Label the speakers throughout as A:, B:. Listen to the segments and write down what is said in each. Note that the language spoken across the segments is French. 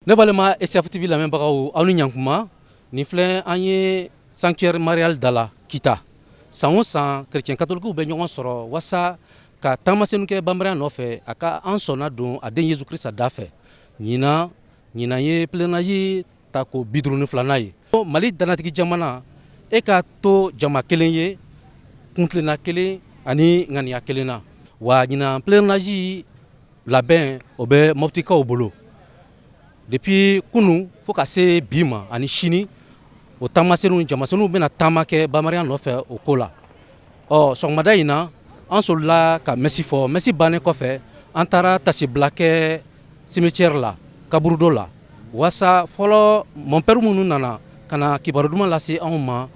A: Ne balima SFTV lamɛnbagaw aw ni ɲankuma nin filɛ an ye sanctuaire marial da la Kita san o san chrétien catholique bɛ ɲɔgɔn sɔrɔ wasa ka taamasennu kɛ banbariya nɔfɛ a ka an sɔnna don a den Yesu Krista da fɛ ɲinan ye pèlerinage ta ko 52nan ye Mali danatigi jamana e ka to jama kelen ye kuntilenna kelen ani ŋaniya kelen na wa ɲinan pèlerinage labɛn o bɛ mɔptikaw bolo depuis kunu fo ka se bi ma ani sini o taamasennu jamasennu bɛna taama kɛ banbariya nɔfɛ o ko la sɔgɔmada in na an solila ka mɛsi fɔ mɛsi bannen kɔfɛ an taara tasibila kɛ cimetière la kaburudo la wasa fɔlɔ mɔnpɛru minnu nana ka na kibaru duman lase anw ma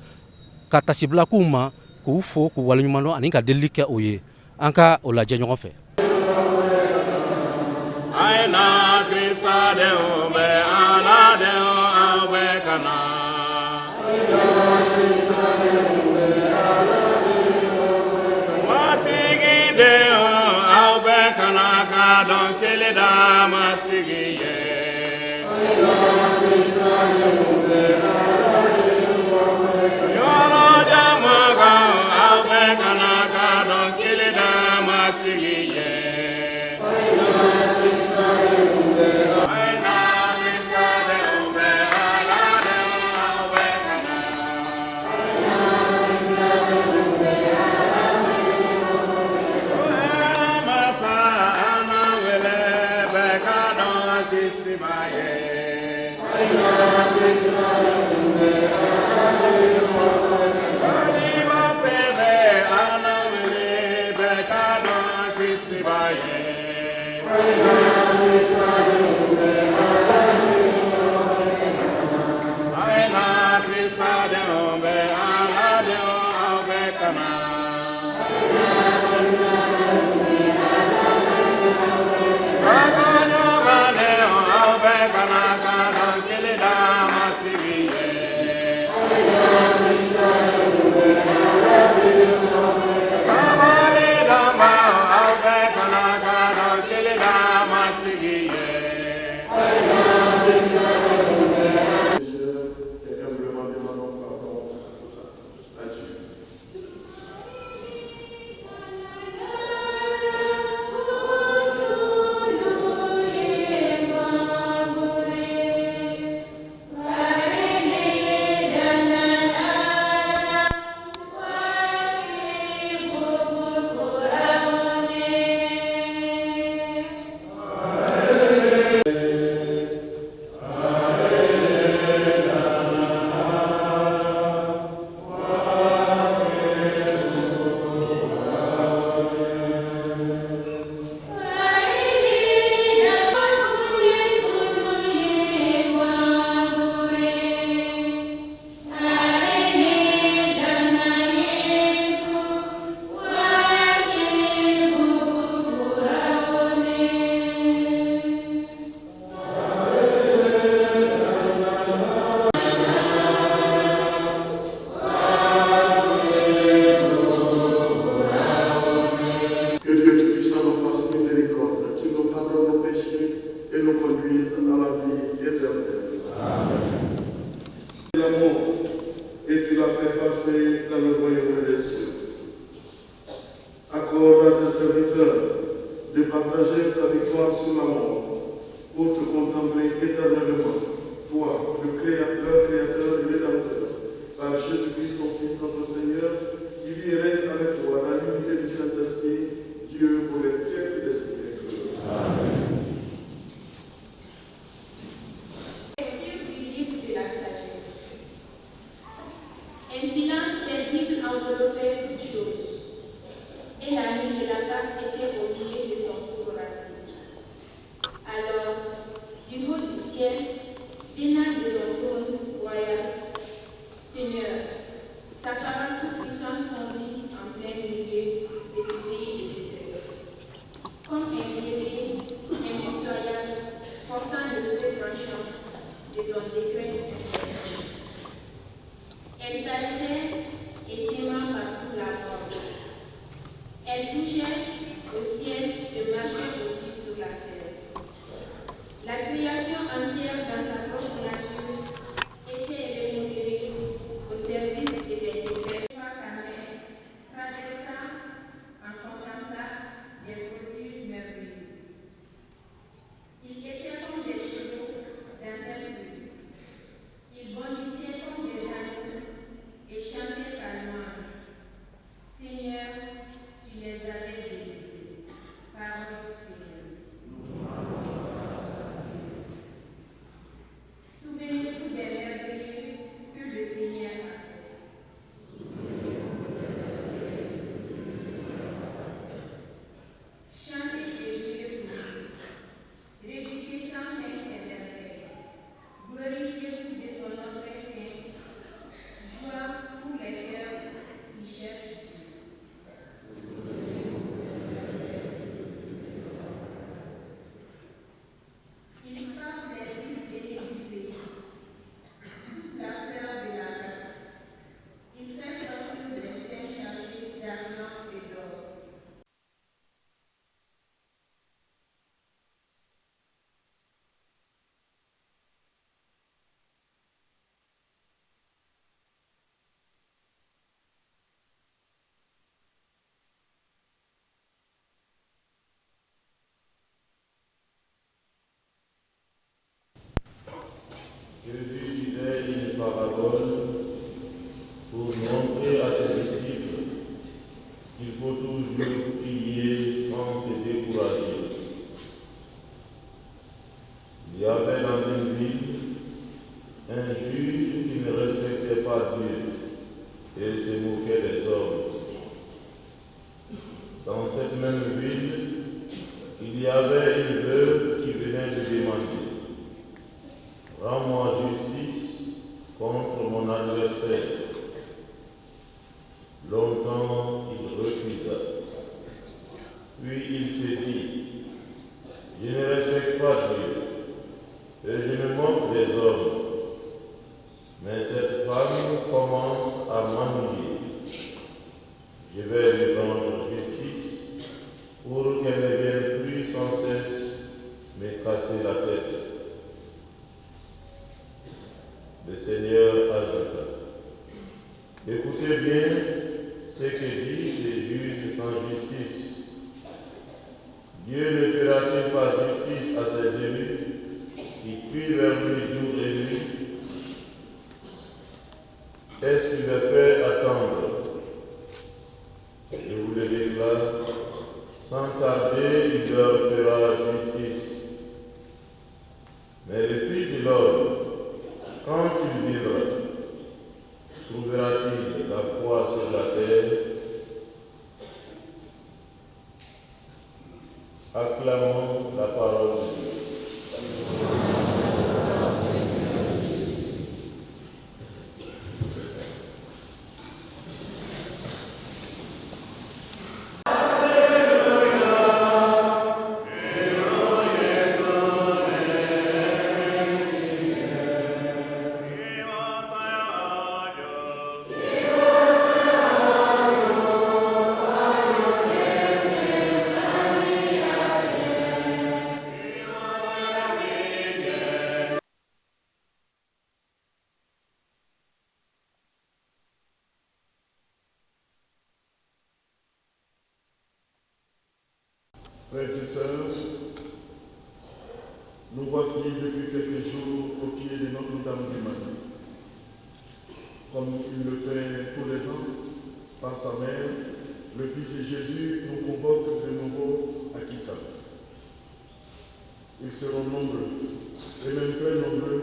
A: ka tasibila k'u ma k'u fo k'u waleɲuman dɔn ani ka delili kɛ o ye an ka o lajɛ ɲɔgɔn fɛ.
B: Elle touchait au ciel de marcher aussi sur la terre. La création entière Jésus disait une parabole pour montrer à ses disciples qu'il faut toujours prier sans se décourager. Il y avait dans une ville un juge qui ne respectait pas Dieu et se moquait des hommes. Dans cette même ville, il y avait une veuve qui venait lui demander « Rends-moi justice contre mon adversaire ». Longtemps, il refusa. Puis il s'est dit « Je ne respecte pas Dieu et je me moque des hommes. Mais cette femme commence à m'ennuyer. Je vais lui rendre justice pour qu'elle ne vienne plus sans cesse me casser la tête. » Le Seigneur ajouta « Écoutez bien ce que disent les juges sans justice. Dieu ne fera-t-il pas justice à ses élus qui crient vers lui jour et nuit? Est-ce qu'il les fait attendre? Je vous le déclare, sans tarder, il leur fera justice. Mais le Fils de l'homme, quand il viendra, trouvera-t-il la foi sur la terre? Acclamons la parole de Dieu.
C: Frères et sœurs, nous voici depuis quelques jours au pied de Notre-Dame du Mali. Comme il le fait tous les ans, par sa mère, le Fils de Jésus nous convoque de nouveau à Kita. Ils seront nombreux, et même très nombreux,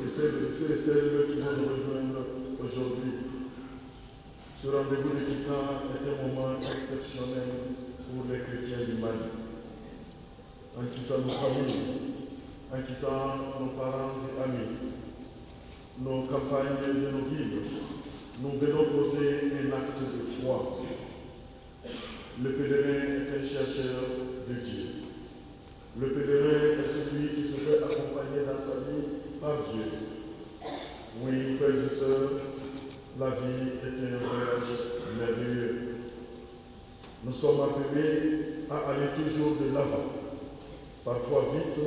C: et ceux et celles qui vont nous rejoindre aujourd'hui. Ce rendez-vous de Kita est un moment exceptionnel pour les chrétiens du Mali. En quittant nos familles, en quittant nos parents et amis, nos campagnes et nos villes, nous venons poser un acte de foi. Le pèlerin est un chercheur de Dieu. Le pèlerin est celui qui se fait accompagner dans sa vie par Dieu. Oui, frères et sœurs, la vie est un voyage merveilleux. Nous sommes appelés à aller toujours de l'avant. Parfois vite,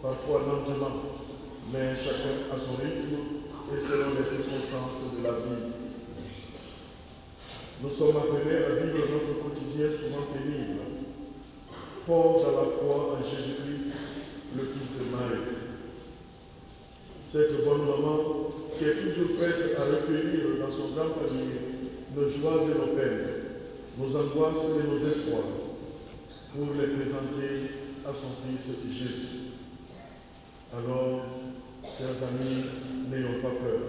C: parfois lentement, mais chacun à son rythme et selon les circonstances de la vie. Nous sommes appelés à vivre notre quotidien souvent pénible, forts dans la foi en Jésus-Christ, le Fils de Marie. Cette bonne maman qui est toujours prête à recueillir dans son grand panier nos joies et nos peines, nos angoisses et nos espoirs, pour les présenter à son Fils Jésus. Alors, chers amis, n'ayons pas peur.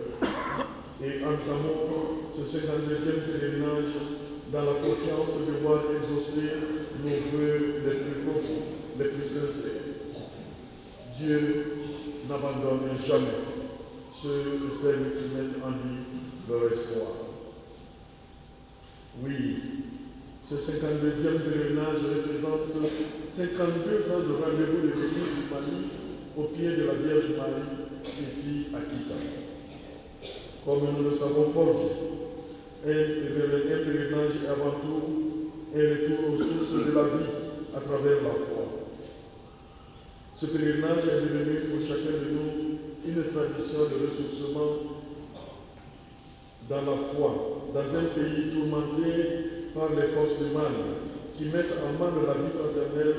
C: Et entamons ce 52e pèlerinage dans la confiance de voir exaucer nos vœux les plus profonds, les plus sincères. Dieu n'abandonne jamais ceux et celles qui mettent en lui leur espoir. Oui, ce 52e pèlerinage représente 52 ans de rendez-vous de l'Église du Mali au pied de la Vierge Marie, ici à Kita. Comme nous le savons fort bien, un pèlerinage est avant tout un retour aux sources de la vie à travers la foi. Ce pèlerinage est devenu pour chacun de nous une tradition de ressourcement dans la foi, dans un pays tourmenté par les forces du mal qui mettent en mal la vie fraternelle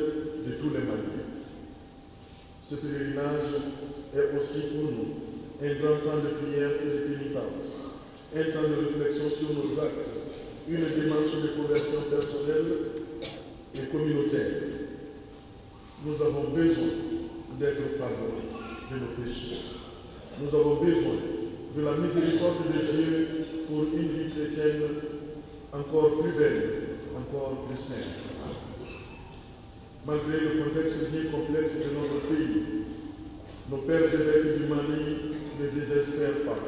C: de tous les Maliens. Ce pèlerinage est aussi pour nous un grand temps de prière et de pénitence, un temps de réflexion sur nos actes, une démarche de conversion personnelle et communautaire. Nous avons besoin d'être pardonnés de nos péchés. Nous avons besoin de la miséricorde de Dieu pour une vie chrétienne encore plus belle, encore plus sainte. Malgré le contexte bien complexe de notre pays, nos pères évêques du Mali ne désespèrent pas,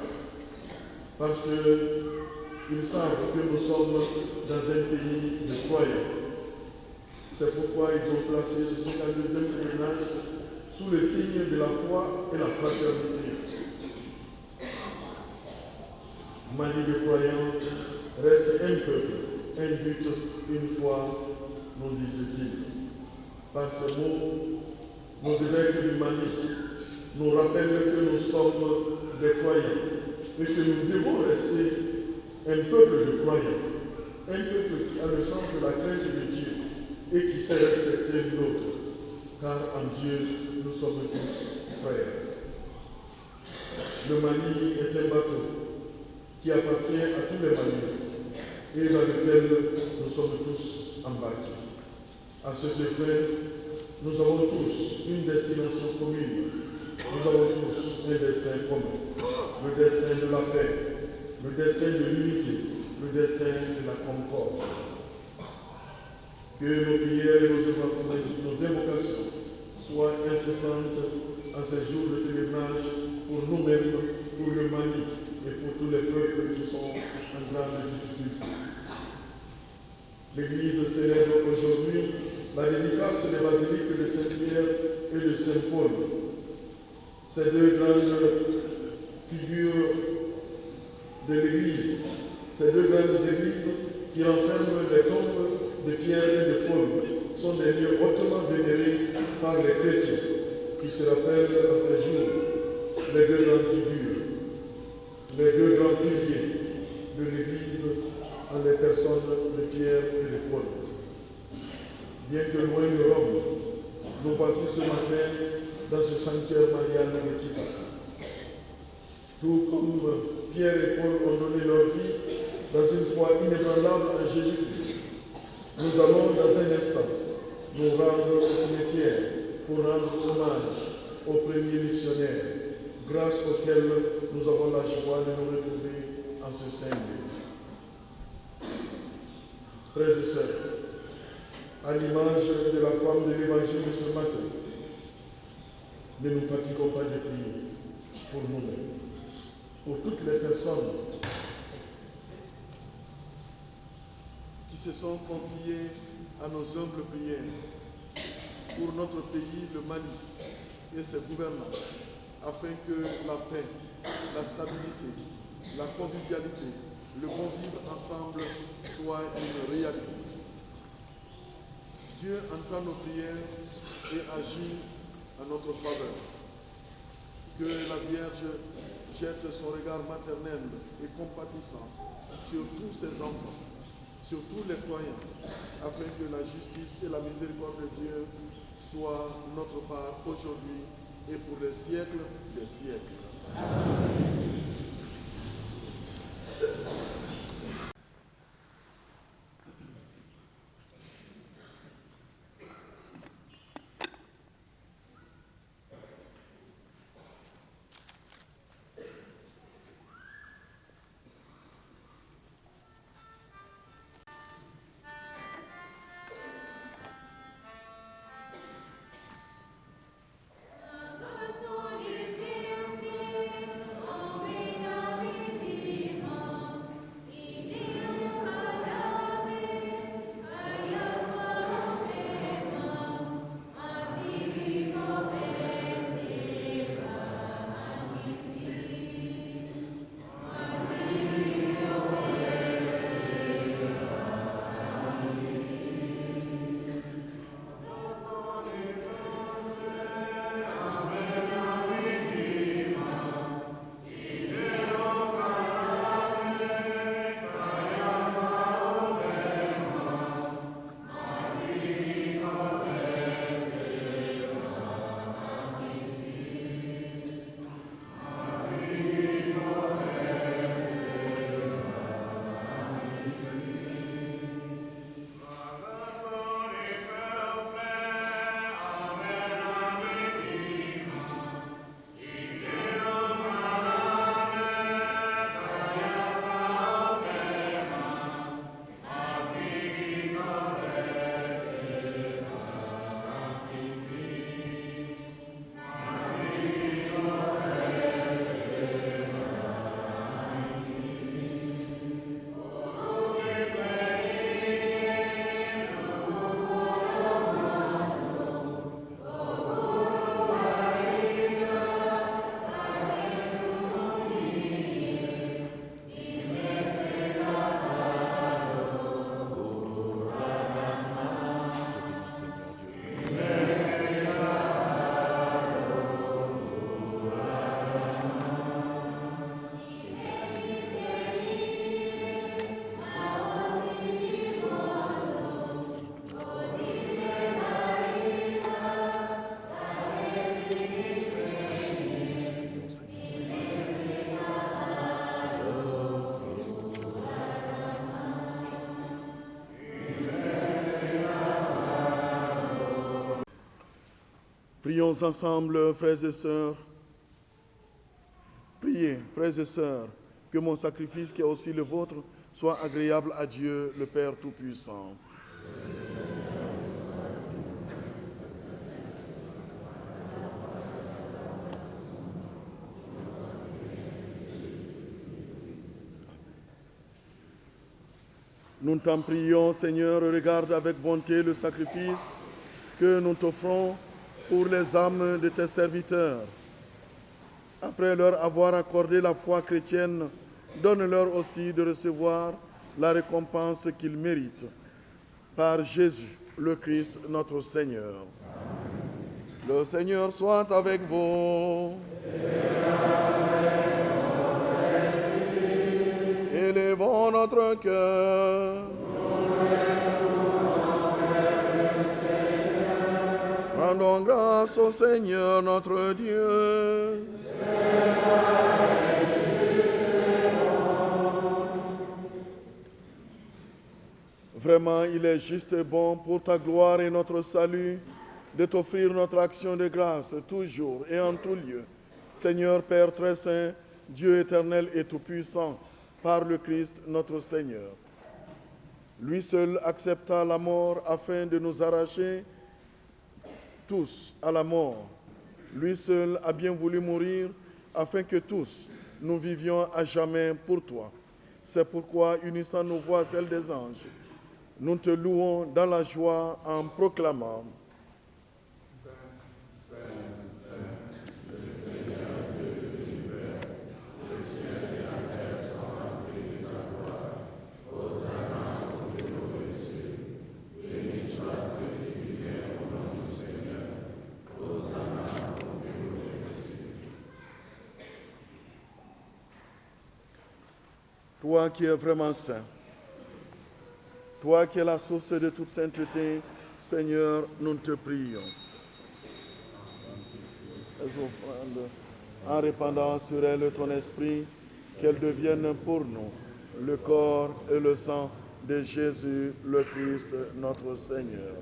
C: parce qu'ils savent que nous sommes dans un pays de croyants. C'est pourquoi ils ont placé ce 52e pèlerinage sous le signe de la foi et la fraternité. Mali de croyants reste un peuple, un but, une foi, nous disent-ils. Par ces mots, nos évêques du Mali nous rappellent que nous sommes des croyants et que nous devons rester un peuple de croyants, un peuple qui a le sens de la crainte de Dieu et qui sait respecter l'autre, car en Dieu, nous sommes tous frères. Le Mali est un bateau qui appartient à tous les Maliens et dans lequel nous sommes tous embarqués. À cet effet, nous avons tous une destination commune. Nous avons tous un destin commun. Le destin de la paix, le destin de l'unité, le destin de la concorde. Que nos prières et nos invocations soient incessantes en ces jours de pèlerinage pour nous-mêmes, pour le Mali et pour tous les peuples qui sont en grande difficulté. L'Église célèbre aujourd'hui la dédicace des basiliques de Saint-Pierre et de Saint-Paul. Ces deux grandes figures de l'Église, ces deux grandes églises qui renferment les tombes de Pierre et de Paul, sont des lieux hautement vénérés par les chrétiens qui se rappellent à ces jours les deux grandes figures, les deux grands piliers de l'Église en les personnes de Pierre et de Paul. Bien que loin de Rome, nous voici ce matin dans ce sanctuaire marial de Kita. Tout comme Pierre et Paul ont donné leur vie dans une foi inébranlable en Jésus-Christ, nous allons dans un instant nous rendre au cimetière pour rendre hommage aux premiers missionnaires, grâce auxquels nous avons la joie de nous retrouver en ce saint lieu. Frères et sœurs, à l'image de la femme de l'évangile de ce matin, ne nous fatiguons pas de prier pour nous-mêmes, pour toutes les personnes qui se sont confiées à nos humbles prières, pour notre pays, le Mali, et ses gouvernants, afin que la paix, la stabilité, la convivialité, le bon vivre ensemble soient une réalité. Dieu entend nos prières et agit en notre faveur. Que la Vierge jette son regard maternel et compatissant sur tous ses enfants, sur tous les croyants, afin que la justice et la miséricorde de Dieu soient notre part aujourd'hui et pour les siècles des siècles. Amen. Prions ensemble, frères et sœurs. Priez, frères et sœurs, que mon sacrifice, qui est aussi le vôtre, soit agréable à Dieu, le Père Tout-Puissant. Nous t'en prions, Seigneur, regarde avec bonté le sacrifice que nous t'offrons pour les âmes de tes serviteurs. Après leur avoir accordé la foi chrétienne, donne-leur aussi de recevoir la récompense qu'ils méritent. Par Jésus, le Christ, notre Seigneur. Le Seigneur soit avec vous. Élevons notre cœur. Rendons grâce au Seigneur notre Dieu. Vraiment, il est juste et bon pour ta gloire et notre salut de t'offrir notre action de grâce toujours et en tout lieu. Seigneur Père très saint, Dieu éternel et tout-puissant, par le Christ notre Seigneur. Lui seul accepta la mort afin de nous arracher tous à la mort. Lui seul a bien voulu mourir afin que tous nous vivions à jamais pour toi. C'est pourquoi, unissant nos voix à celles des anges, nous te louons dans la joie en proclamant: toi qui es vraiment saint, toi qui es la source de toute sainteté, Seigneur, nous te prions. Les offrandes, en répandant sur elles ton esprit, qu'elles deviennent pour nous le corps et le sang de Jésus, le Christ, notre Seigneur.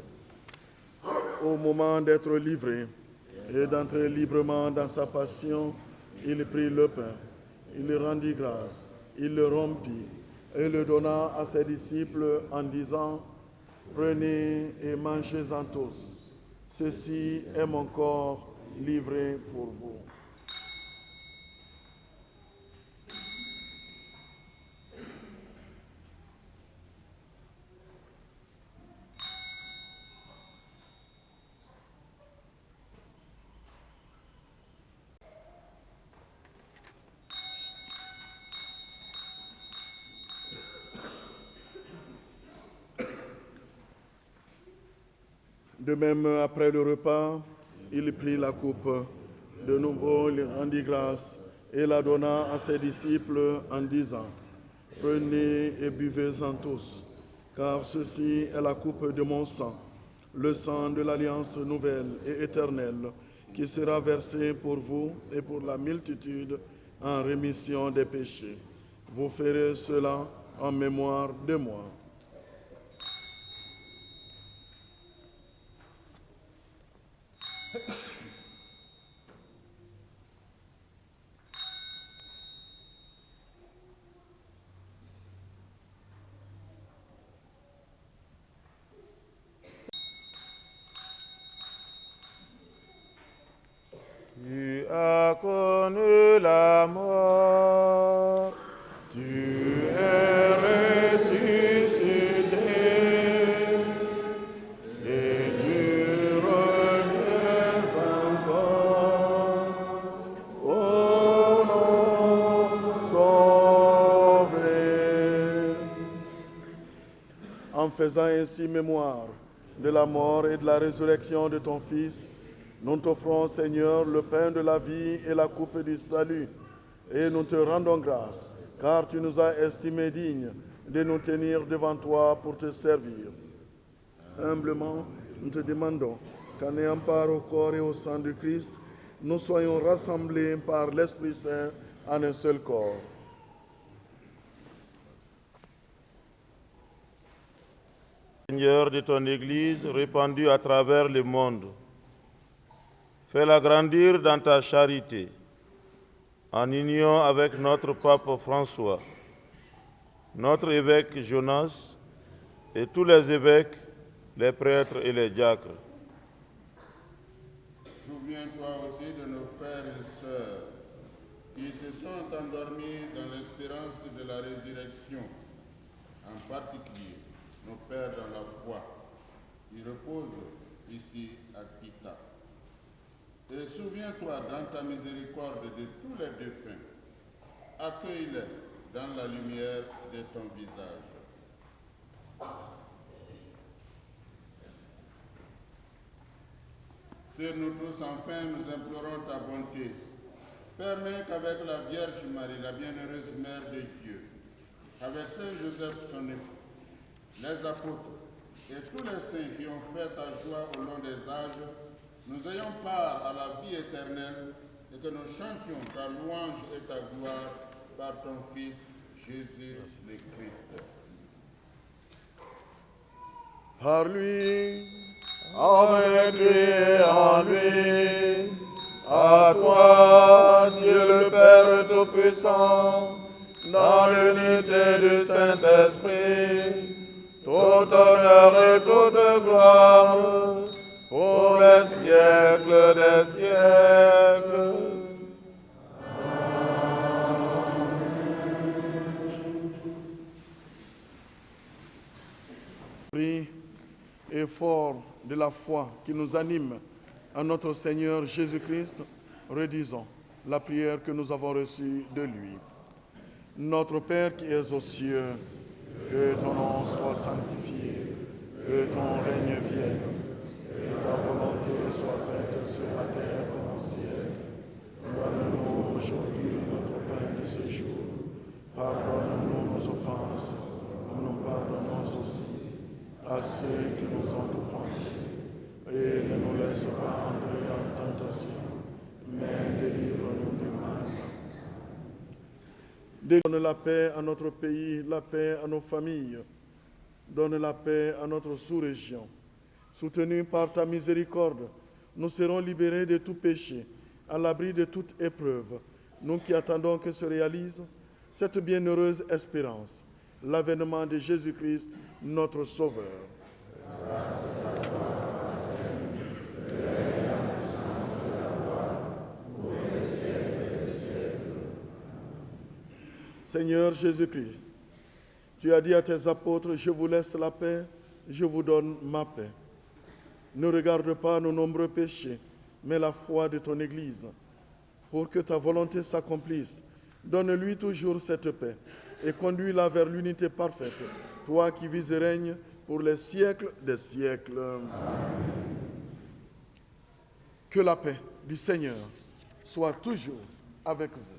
C: Au moment d'être livré et d'entrer librement dans sa passion, il prit le pain, il rendit grâce, il le rompit et le donna à ses disciples en disant: prenez et mangez-en tous. Ceci est mon corps livré pour vous. De même, après le repas, il prit la coupe. De nouveau, il rendit grâce et la donna à ses disciples en disant: prenez et buvez-en tous, car ceci est la coupe de mon sang, le sang de l'alliance nouvelle et éternelle, qui sera versé pour vous et pour la multitude en rémission des péchés. Vous ferez cela en mémoire de moi.
B: Tu as connu la mort, tu es ressuscité, et tu reviens encore, ô notre Sauveur. En faisant ainsi mémoire de la mort et de la résurrection de ton Fils, nous t'offrons, Seigneur, le pain de la vie et la coupe du salut, et nous te rendons grâce, car tu nous as estimés dignes de nous tenir devant toi pour te servir. Humblement, nous te demandons qu'en ayant part au corps et au sang de Christ, nous soyons rassemblés par l'Esprit Saint en un seul corps. Seigneur de ton Église répandue à travers le monde, Fais-la grandir dans ta charité, en union avec notre pape François, notre évêque Jonas et tous les évêques, les prêtres et les diacres.
D: Souviens-toi aussi de nos frères et sœurs qui se sont endormis dans l'espérance de la résurrection, en particulier nos pères dans la foi, qui reposent ici à Kita. Et souviens-toi dans ta miséricorde de tous les défunts. Accueille-les dans la lumière de ton visage. Sur nous tous, enfin, nous implorons ta bonté. Permets qu'avec la Vierge Marie, la bienheureuse Mère de Dieu, avec Saint Joseph son époux, les apôtres et tous les saints qui ont fait ta joie au long des âges, nous ayons part à la vie éternelle et que nous chantions ta louange et ta gloire par ton Fils Jésus le Christ.
C: Par lui, avec lui et en lui, à toi, Dieu le Père Tout-Puissant, dans l'unité du Saint-Esprit, tout honneur et toute gloire, pour les siècles des siècles. Prie et fort de la foi qui nous anime en notre Seigneur Jésus-Christ, redisons la prière que nous avons reçue de lui. Notre Père qui es aux cieux, que ton nom soit sanctifié, que ton règne vienne, que ta volonté soit faite sur la terre comme au ciel. Donne-nous aujourd'hui notre pain de ce jour. Pardonne-nous nos offenses, comme nous pardonnons aussi à ceux qui nous ont offensés. Et ne nous laisse pas entrer en tentation, mais délivre-nous du mal. Donne la paix à notre pays, la paix à nos familles. Donne la paix à notre sous-région. Soutenus par ta miséricorde, nous serons libérés de tout péché, à l'abri de toute épreuve. Nous qui attendons que se réalise cette bienheureuse espérance, l'avènement de Jésus-Christ, notre Sauveur. Seigneur Jésus-Christ, tu as dit à tes apôtres, je vous laisse la paix, je vous donne ma paix. Ne regarde pas nos nombreux péchés, mais la foi de ton Église. Pour que ta volonté s'accomplisse, donne-lui toujours cette paix et conduis-la vers l'unité parfaite, toi qui vis et règnes pour les siècles des siècles. Amen. Que la paix du Seigneur soit toujours avec vous.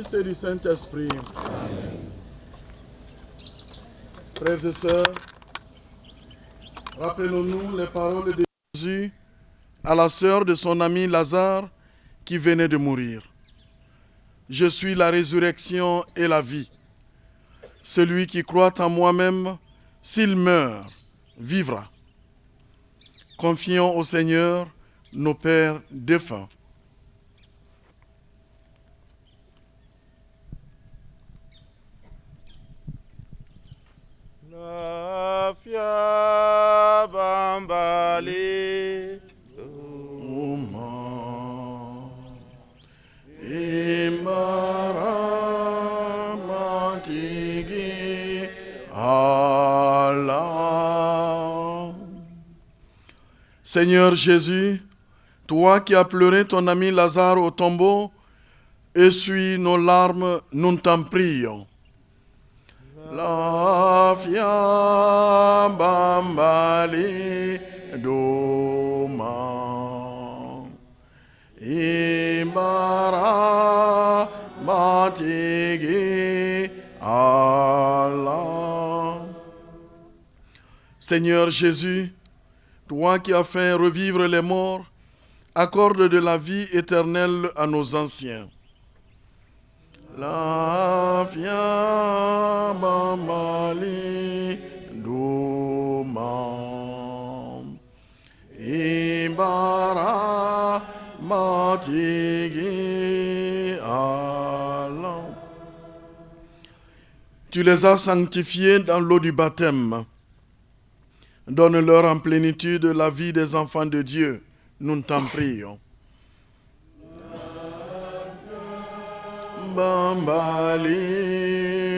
C: C'est du Saint-Esprit. Frères et sœurs, rappelons-nous les paroles de Jésus à la sœur de son ami Lazare qui venait de mourir. Je suis la résurrection et la vie. Celui qui croit en moi-même, s'il meurt, vivra. Confions au Seigneur nos pères défunts.
B: Lafia bambali
C: Uma Imara Matigi Allah. Seigneur Jésus, toi qui as pleuré ton ami Lazare au tombeau, essuie nos larmes, nous t'en prions. La fiambambali doma Imbara matigi Allah. Seigneur Jésus, toi qui as fait revivre les morts, accorde de la vie éternelle à nos anciens. La fiambambali doma Imbara matigi Allah. Tu les as sanctifiés dans l'eau du baptême. Donne-leur en plénitude la vie des enfants de Dieu. Nous t'en prions. Bambali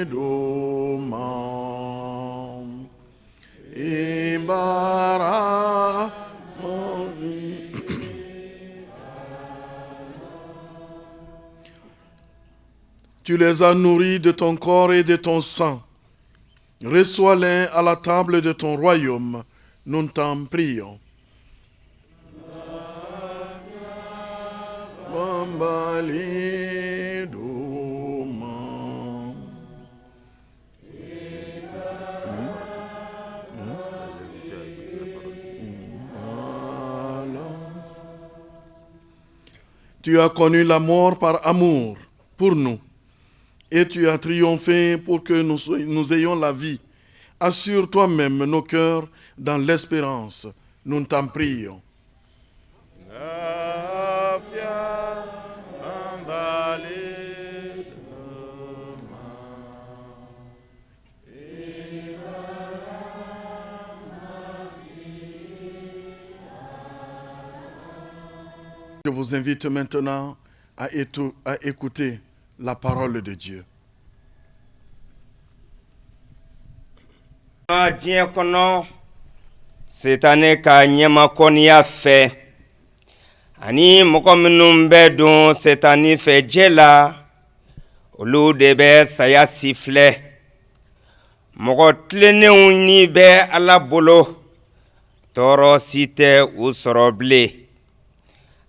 C: doma Ibara. Tu les as nourris de ton corps et de ton sang. Reçois-les à la table de ton royaume. Nous t'en prions. Bambali doma. Tu as connu la mort par amour pour nous, et tu as triomphé pour que nous ayons la vie. Assure toi-même nos cœurs dans l'espérance. Nous t'en prions. vous invite maintenant à écouter la parole de Dieu.
E: Diɲɛ kɔnɔ Sitani ka ɲɛmakɔniya fɛ ani mɔgɔ minnu bɛ don Sitani fɛ jɛ la olu de bɛ saya sifilɛ. Mɔgɔ tilennenw ni bɛ Ala bolo tɔɔrɔ si tɛ u sɔrɔ bilen.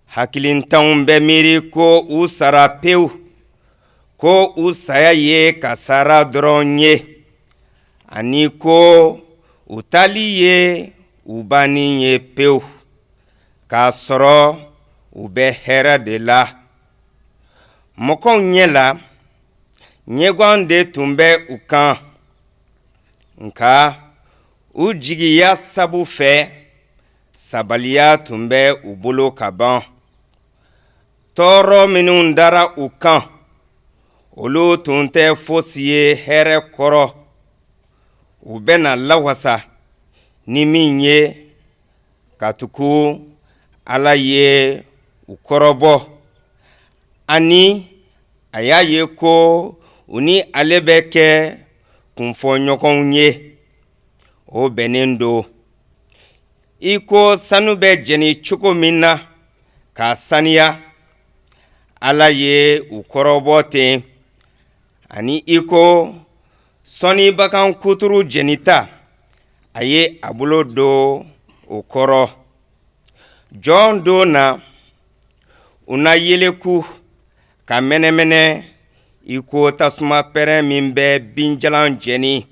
E: Hakilintanw bɛ miiri ko u sara pewu, ko u saya ye kasara dɔrɔn ye. Ani ko u tali ye u banni ye pewu, k'a sɔrɔ u bɛ hɛrɛ de la. Mɔgɔw ɲɛ la, ɲɛgwan de tun bɛ u kan, nka u jigiya sabu fɛ, sabaliya tun bɛ u bolo ka ban. Tɔɔrɔ minnu dara u kan, olu tun tɛ fosi ye hɛrɛ kɔrɔ. U bɛna lawasa ni min ye, katugu Ala ye u kɔrɔbɔ, ani a y'a ye ko u ni ale bɛ kɛ kunfɔɲɔgɔnw ye. O bɛnnen do. I ko sanu bɛ jeni cogo min na k'a saniya, Ala ye u kɔrɔbɔ ten. Ani i ko sɔni bakan kuturu jenita, a ye a bolo do o kɔrɔ. Jɔn do na, u na yeleku ka mɛnɛmɛnɛ i ko tasuma pɛrɛn min bɛ binjalan jeni.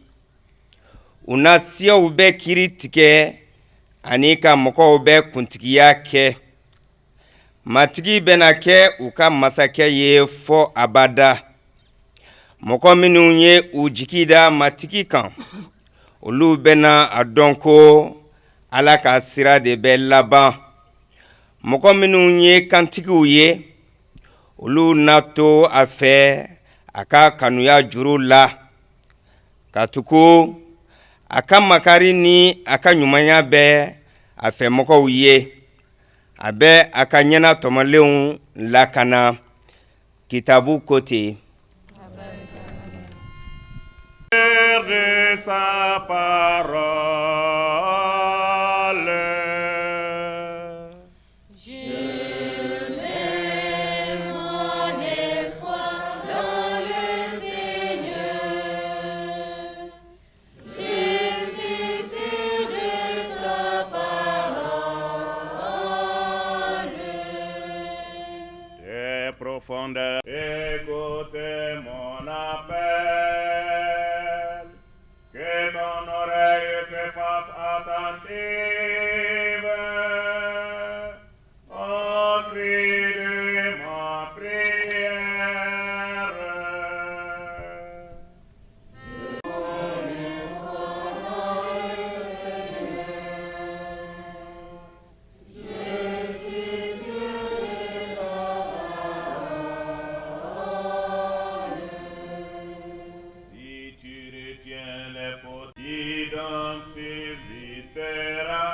E: U na siyaw bɛ kiri tigɛ ani ka mɔgɔw bɛ kuntigiya kɛ. Matigi bɛna kɛ u ka masakɛ ye fɔ abada. Mɔgɔ minnu ye u jigi da matigi kan, olu bɛna a dɔn ko Ala ka sira de bɛ laban. Mɔgɔ minnu ye kantigiw ye, olu na to a fɛ a ka kanuya juru la. Katugu a ka makari ni a ka ɲumanya bɛ a fɛ mɔgɔw ye. A bɛ a ka ɲɛna tɔmɔlenw lakana. Kitabu ko ten.
B: De sa parole.
F: Je mets mon espoir dans le Seigneur. Je suis sûr de sa parole.
B: Des profondeurs, écoutez mon appel. Que ton oreille se fasse attentive au cri de ma prière. Si tu retiens les fautes, qui donc subsistera?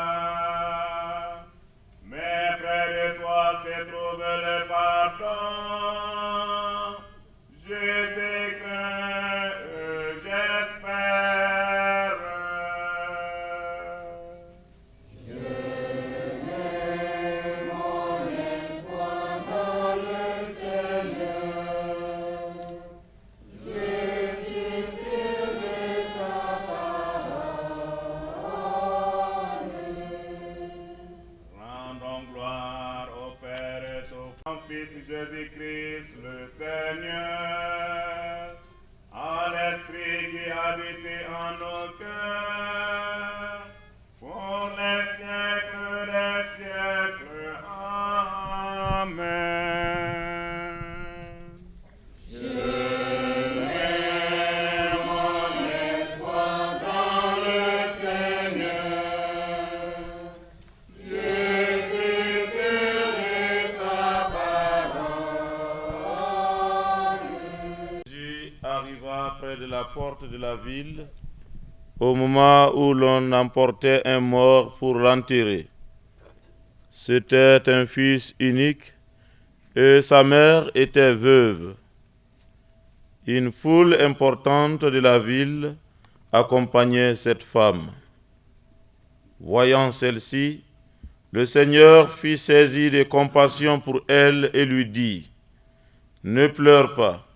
B: Mais près de toi se trouve le pardon. Je te crains, j'espère. Rendons gloire au Père et au Fils Jésus-Christ le Seigneur, à l'Esprit qui habite en nos cœurs, pour les siècles des siècles. Amen. Je mets mon espoir dans le Seigneur. Je suis sûr de sa parole. Jésus arriva près de la porte de la ville au moment où l'on emportait un mort pour l'enterrer. C'était un fils unique et sa mère était veuve. Une foule importante de la ville accompagnait cette femme. Voyant celle-ci, le Seigneur fut saisi de compassion pour elle et lui dit, « Ne pleure pas. »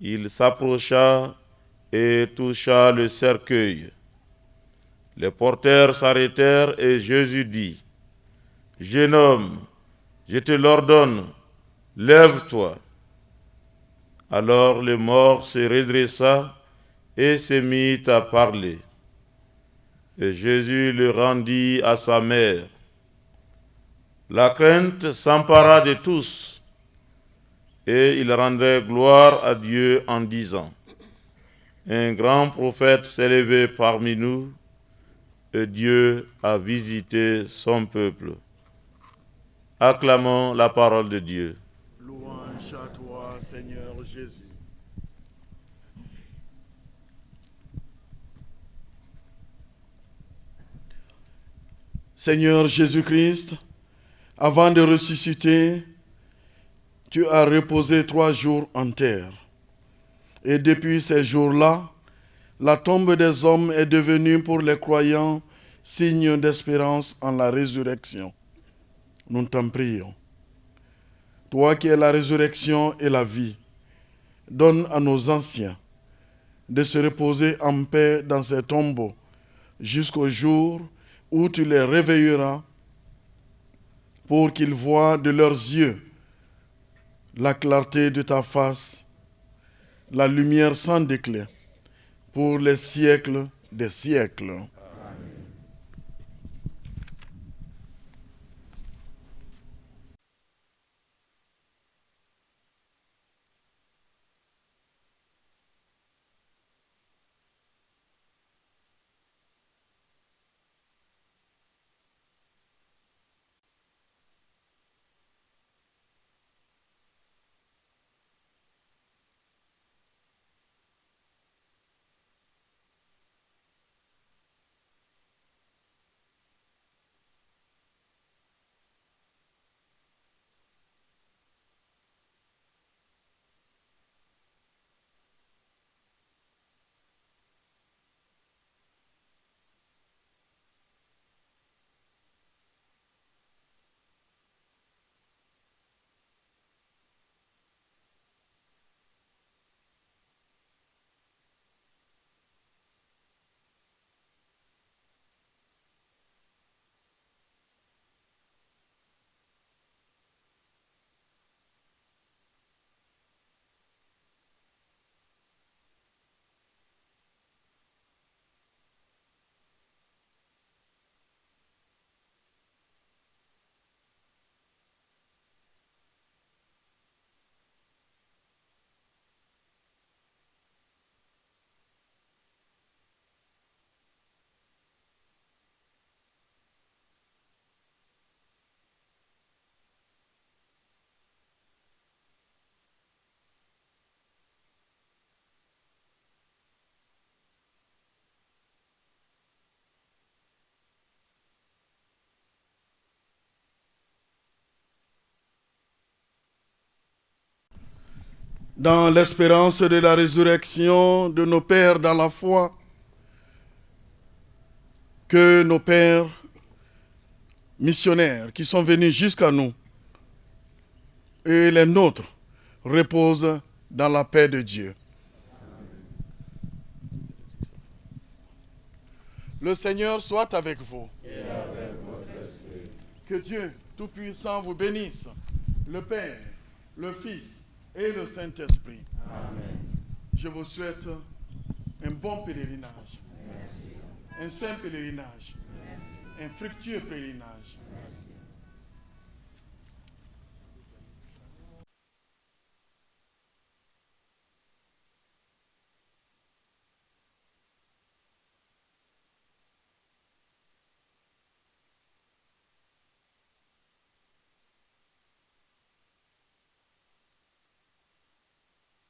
B: Il s'approcha et toucha le cercueil. Les porteurs s'arrêtèrent et Jésus dit, « Jeune homme, je te l'ordonne, lève-toi. » Alors le mort se redressa et se mit à parler. Et Jésus le rendit à sa mère. La crainte s'empara de tous, et ils rendaient gloire à Dieu en disant, « Un grand prophète s'est levé parmi nous, et Dieu a visité son peuple. » Acclamons la parole de Dieu.
C: Louange à toi, Seigneur Jésus. Seigneur Jésus-Christ, avant de ressusciter, tu as reposé 3 jours en terre. Et depuis ces jours-là, la tombe des hommes est devenue pour les croyants signe d'espérance en la résurrection. Nous t'en prions. Toi qui es la résurrection et la vie, donne à nos anciens de se reposer en paix dans ces tombeaux jusqu'au jour où tu les réveilleras pour qu'ils voient de leurs yeux la clarté de ta face, la lumière sans déclin, pour les siècles des siècles. Dans l'espérance de la résurrection de nos pères dans la foi, que nos pères missionnaires qui sont venus jusqu'à nous et les nôtres reposent dans la paix de Dieu. Le Seigneur soit avec vous.
F: Et avec votre esprit.
C: Que Dieu Tout-Puissant vous bénisse, le Père, le Fils et le Saint-Esprit.
F: Amen.
C: Je vous souhaite un bon pèlerinage,
F: Merci.
C: un saint pèlerinage,
F: Merci.
C: un fructueux pèlerinage.
F: Merci.